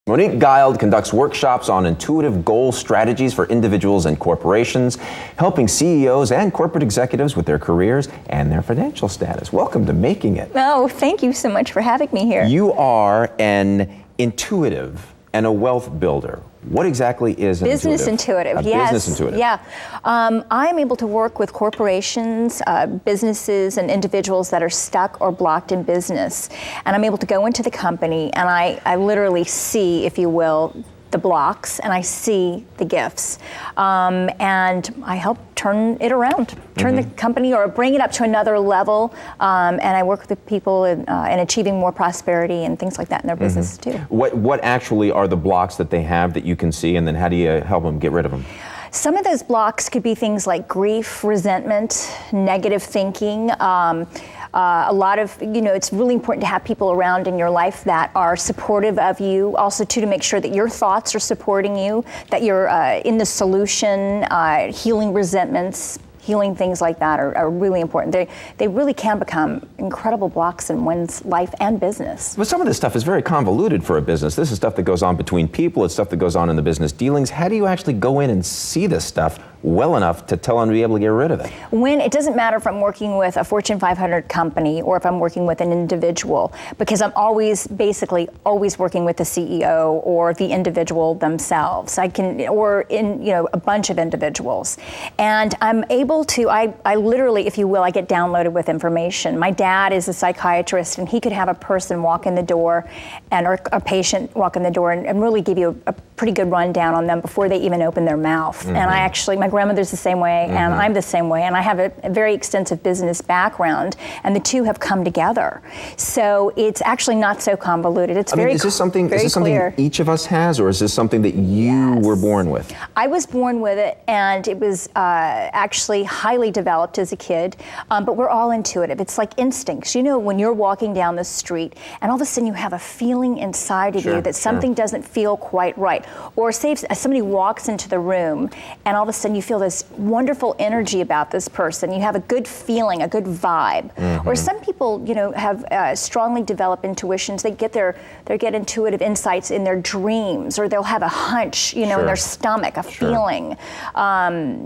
Monique Guild conducts workshops on intuitive goal strategies for individuals and corporations, helping CEOs and corporate executives with their careers and their financial status. Welcome to Making It. Oh, thank you so much for having me here. You are an intuitive and a wealth builder. What exactly is an business intuitive? Yes. Business intuitive. Yeah. I'm able to work with corporations, businesses, and individuals that are stuck or blocked in business. And I'm able to go into the company and I literally see, if you will, the blocks, and I see the gifts. And I help turn it around, turn the company or bring it up to another level. And I work with people in achieving more prosperity and things like that in their business too. What actually are the blocks that they have that you can see, and then how do you help them get rid of them? Some of those blocks could be things like grief, resentment, negative thinking. A lot of, it's really important to have people around in your life that are supportive of you. Also, too, to make sure that your thoughts are supporting you, that you're in the solution, healing resentments. Healing things like that are really important. They really can become incredible blocks in one's life and business. But some of this stuff is very convoluted for a business. This is stuff that goes on between people. It's stuff that goes on in the business dealings. How do you actually go in and see this stuff well enough to tell them to be able to get rid of it? When it doesn't matter if I'm working with a Fortune 500 company or if I'm working with an individual, because I'm basically always working with the CEO or the individual themselves. Or a bunch of individuals. And I'm able to, I literally, if you will, I get downloaded with information. My dad is a psychiatrist, and he could have a person walk in the door or a patient walk in the door and really give you a pretty good rundown on them before they even open their mouth. And my grandmother's the same way, and I'm the same way, and I have a very extensive business background, and the two have come together. So it's actually not so convoluted. It's is this something each of us has, or is this something that you were born with? I was born with it, and it was actually highly developed as a kid, but we're all intuitive. It's like instincts. When you're walking down the street, and all of a sudden you have a feeling inside of you that something doesn't feel quite right. Or say if somebody walks into the room, and all of a sudden you feel this wonderful energy about this person. You have a good feeling, a good vibe. Or some people, have strongly developed intuitions. They get intuitive insights in their dreams, or they'll have a hunch, in their stomach, a feeling,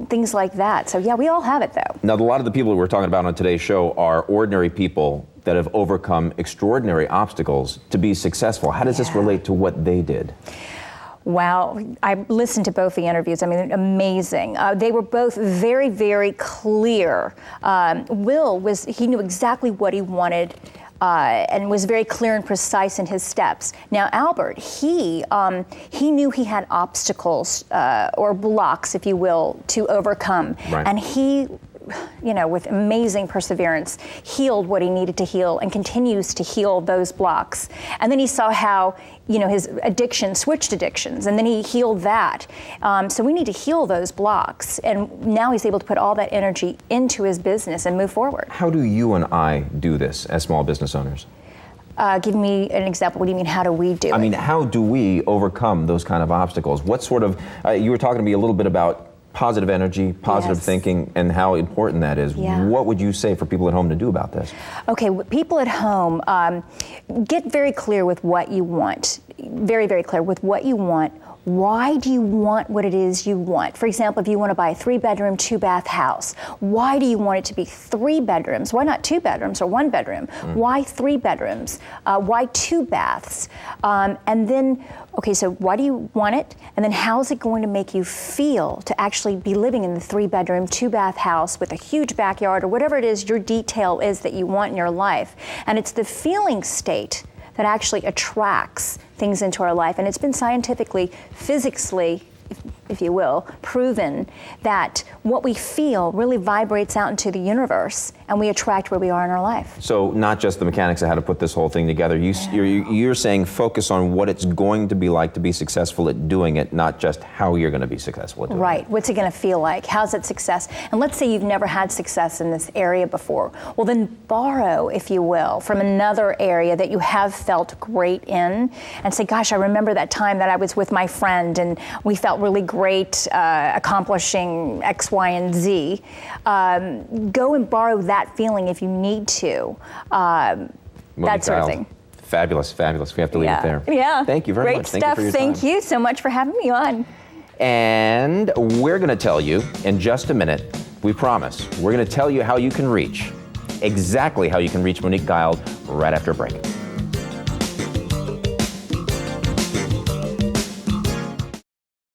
things like that. So yeah, we all have it though. Now, a lot of the people that we're talking about on today's show are ordinary people that have overcome extraordinary obstacles to be successful. How does this relate to what they did? Wow, I listened to both the interviews. I mean, amazing. They were both very, very clear. Will he knew exactly what he wanted and was very clear and precise in his steps. Now, Albert, he knew he had obstacles or blocks, if you will, to overcome. Right. And he, with amazing perseverance, healed what he needed to heal and continues to heal those blocks. And then he saw how, his addiction switched addictions, and then he healed that. So we need to heal those blocks. And now he's able to put all that energy into his business and move forward. How do you and I do this as small business owners? Give me an example. What do you mean, how do we do it? I mean, how do we overcome those kind of obstacles? What sort of, you were talking to me a little bit about positive energy, positive thinking, and how important that is. Yeah. What would you say for people at home to do about this? Okay, people at home, get very clear with what you want. Very, very clear with what you want. Why do you want what it is you want? For example, if you want to buy a 3-bedroom, 2-bath house, why do you want it to be 3 bedrooms? Why not 2 bedrooms or 1 bedroom? Why 3 bedrooms? Why 2 baths? And then, okay, so why do you want it? And then how is it going to make you feel to actually be living in the 3-bedroom, 2-bath house with a huge backyard or whatever it is your detail is that you want in your life? And it's the feeling state that actually attracts things into our life. And it's been scientifically, physically, if you will, proven that what we feel really vibrates out into the universe, and we attract where we are in our life. So not just the mechanics of how to put this whole thing together. You're saying focus on what it's going to be like to be successful at doing it, not just how you're going to be successful at doing it. Right. What's it going to feel like? How's it success? And let's say you've never had success in this area before. Well, then borrow, if you will, from another area that you have felt great in, and say, gosh, I remember that time that I was with my friend and we felt really great accomplishing X, Y, and Z. Go and borrow that feeling if you need to. That sort of thing. Fabulous, fabulous. We have to leave it there. Yeah. Thank you very Great much. stuff. Thank you so much for having me on. And we're going to tell you in just a minute, we promise, we're going to tell you how you can reach, exactly how you can reach Monique Guild right after a break.